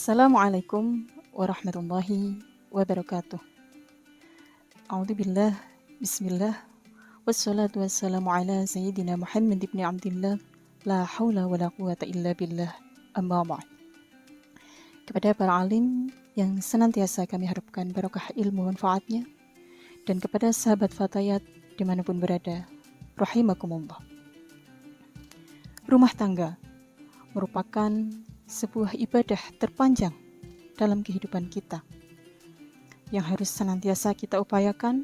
Assalamualaikum warahmatullahi wabarakatuh. A'udzubillah, bismillah, wassalatu wassalamu ala sayyidina Muhammad ibn Abdillah, la hawla wa la quwata illa billah, amma ba'd. Kepada para alim yang senantiasa kami harapkan barokah ilmu manfaatnya, dan kepada sahabat fatayat dimanapun berada, rahimakumullah. Rumah tangga merupakan sebuah ibadah terpanjang dalam kehidupan kita yang harus senantiasa kita upayakan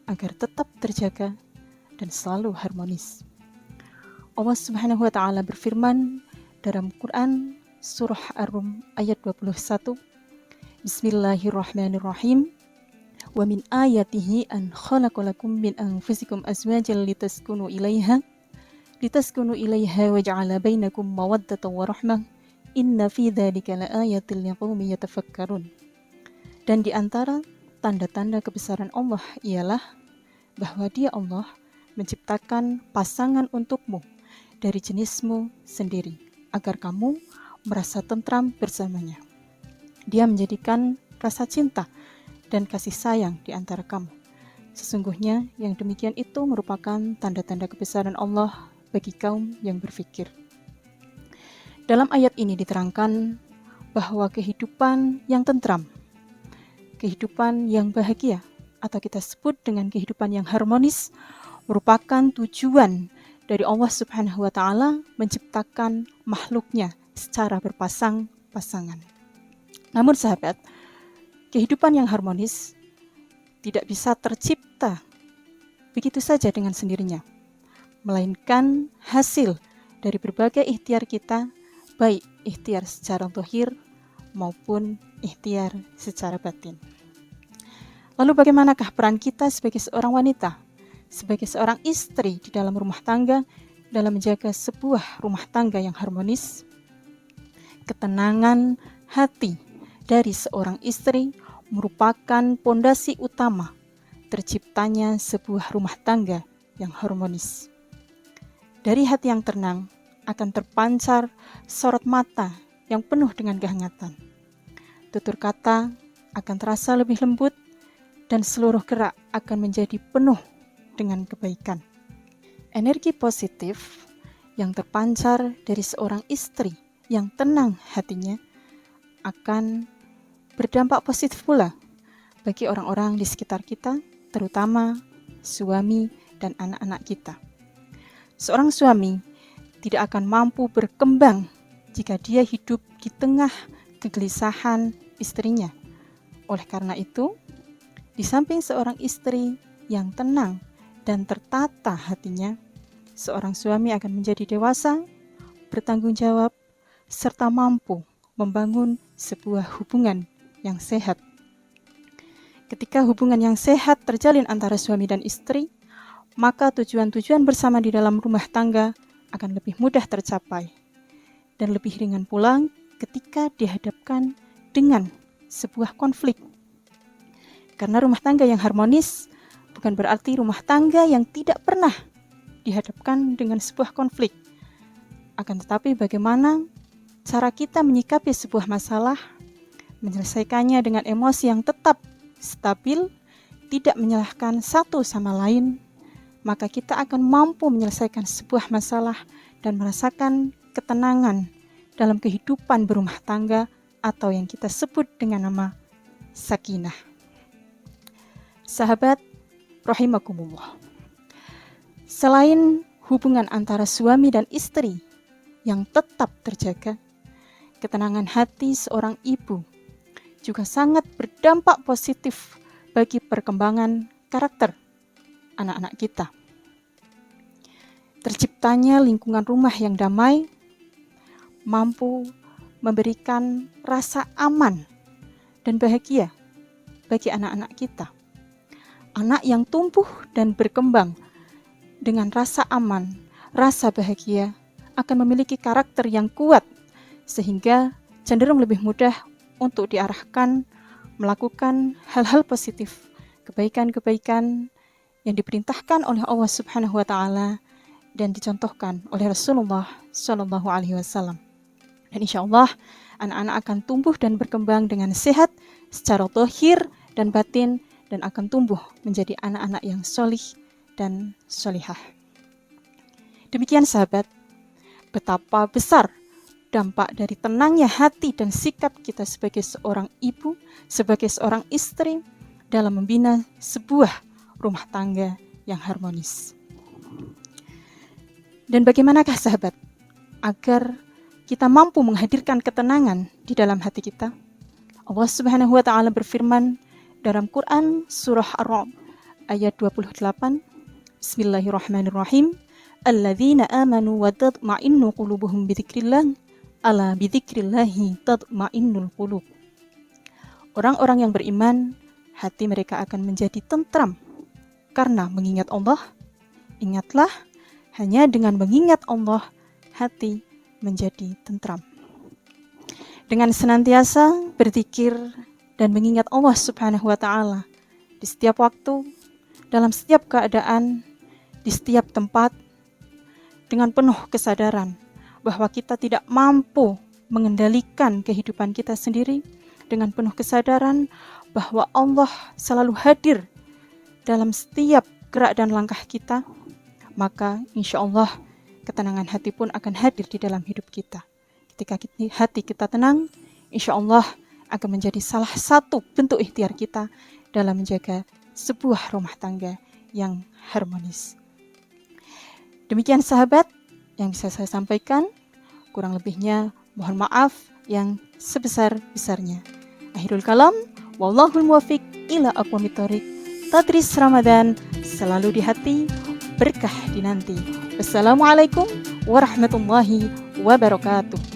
agar tetap terjaga dan selalu harmonis. Allah Subhanahu wa taala berfirman dalam Quran surah Ar-Rum ayat 21, Bismillahirrahmanirrahim. Wa min ayatihi an khalaqalakum min anfusikum azwajan litaskunu ilaiha wa ja'ala bainakum mawaddatan wa rahmah. Inna fi dzalika laayatil liqaumin yatafakkarun. Dan di antara tanda-tanda kebesaran Allah ialah bahwa Dia Allah menciptakan pasangan untukmu dari jenismu sendiri agar kamu merasa tentram bersamanya. Dia menjadikan rasa cinta dan kasih sayang di antara kamu. Sesungguhnya yang demikian itu merupakan tanda-tanda kebesaran Allah bagi kaum yang berfikir. Dalam ayat ini diterangkan bahwa kehidupan yang tentram, kehidupan yang bahagia, atau kita sebut dengan kehidupan yang harmonis, merupakan tujuan dari Allah Subhanahu wa taala menciptakan makhluknya secara berpasang-pasangan. Namun sahabat, kehidupan yang harmonis tidak bisa tercipta begitu saja dengan sendirinya, melainkan hasil dari berbagai ikhtiar kita, baik ikhtiar secara zahir maupun ikhtiar secara batin. Lalu bagaimanakah peran kita sebagai seorang wanita, sebagai seorang istri di dalam rumah tangga, dalam menjaga sebuah rumah tangga yang harmonis? Ketenangan hati dari seorang istri merupakan pondasi utama terciptanya sebuah rumah tangga yang harmonis. Dari hati yang tenang akan terpancar sorot mata yang penuh dengan kehangatan. Tutur kata akan terasa lebih lembut dan seluruh gerak akan menjadi penuh dengan kebaikan. Energi positif yang terpancar dari seorang istri yang tenang hatinya akan berdampak positif pula bagi orang-orang di sekitar kita, terutama suami dan anak-anak kita. Seorang suami tidak akan mampu berkembang jika dia hidup di tengah kegelisahan istrinya. Oleh karena itu, di samping seorang istri yang tenang dan tertata hatinya, seorang suami akan menjadi dewasa, bertanggung jawab, serta mampu membangun sebuah hubungan yang sehat. Ketika hubungan yang sehat terjalin antara suami dan istri, maka tujuan-tujuan bersama di dalam rumah tangga akan lebih mudah tercapai dan lebih ringan pula ketika dihadapkan dengan sebuah konflik. Karena rumah tangga yang harmonis bukan berarti rumah tangga yang tidak pernah dihadapkan dengan sebuah konflik. Akan tetapi bagaimana cara kita menyikapi sebuah masalah, menyelesaikannya dengan emosi yang tetap stabil, tidak menyalahkan satu sama lain, maka kita akan mampu menyelesaikan sebuah masalah dan merasakan ketenangan dalam kehidupan berumah tangga atau yang kita sebut dengan nama sakinah. Sahabat rahimakumullah. Selain hubungan antara suami dan istri yang tetap terjaga, ketenangan hati seorang ibu juga sangat berdampak positif bagi perkembangan karakter anak-anak kita. Terciptanya lingkungan rumah yang damai mampu memberikan rasa aman dan bahagia bagi anak-anak kita. Anak yang tumbuh dan berkembang dengan rasa aman, rasa bahagia akan memiliki karakter yang kuat sehingga cenderung lebih mudah untuk diarahkan melakukan hal-hal positif, kebaikan-kebaikan yang diperintahkan oleh Allah Subhanahu wa taala dan dicontohkan oleh Rasulullah Shallallahu alaihi wasallam. Dan insya Allah anak-anak akan tumbuh dan berkembang dengan sehat secara zahir dan batin, dan akan tumbuh menjadi anak-anak yang solih dan solihah. Demikian sahabat, betapa besar dampak dari tenangnya hati dan sikap kita sebagai seorang ibu, sebagai seorang istri dalam membina sebuah rumah tangga yang harmonis. Dan bagaimanakah sahabat agar kita mampu menghadirkan ketenangan di dalam hati kita? Allah Subhanahu wa taala berfirman dalam Quran surah Ar-Ra'd ayat 28, Bismillahirrahmanirrahim. Alladzina amanu wa tatma'innu qulubuhum bidzikrillah, ala bidzikrillahi tatma'innul qulub. Orang-orang yang beriman, hati mereka akan menjadi tentram karena mengingat Allah. Ingatlah, hanya dengan mengingat Allah, hati menjadi tentram. Dengan senantiasa berzikir dan mengingat Allah Subhanahu wa taala di setiap waktu, dalam setiap keadaan, di setiap tempat, dengan penuh kesadaran bahwa kita tidak mampu mengendalikan kehidupan kita sendiri, dengan penuh kesadaran bahwa Allah selalu hadir dalam setiap gerak dan langkah kita, maka insya Allah ketenangan hati pun akan hadir di dalam hidup kita. Ketika hati kita tenang, insya Allah akan menjadi salah satu bentuk ikhtiar kita dalam menjaga sebuah rumah tangga yang harmonis. Demikian sahabat yang bisa saya sampaikan. Kurang lebihnya mohon maaf yang sebesar-besarnya. Akhirul kalam, wallahul muwafiq ila aqwamit thoriq. Tadris Ramadan selalu di hati, berkah dinanti. Wassalamualaikum warahmatullahi wabarakatuh.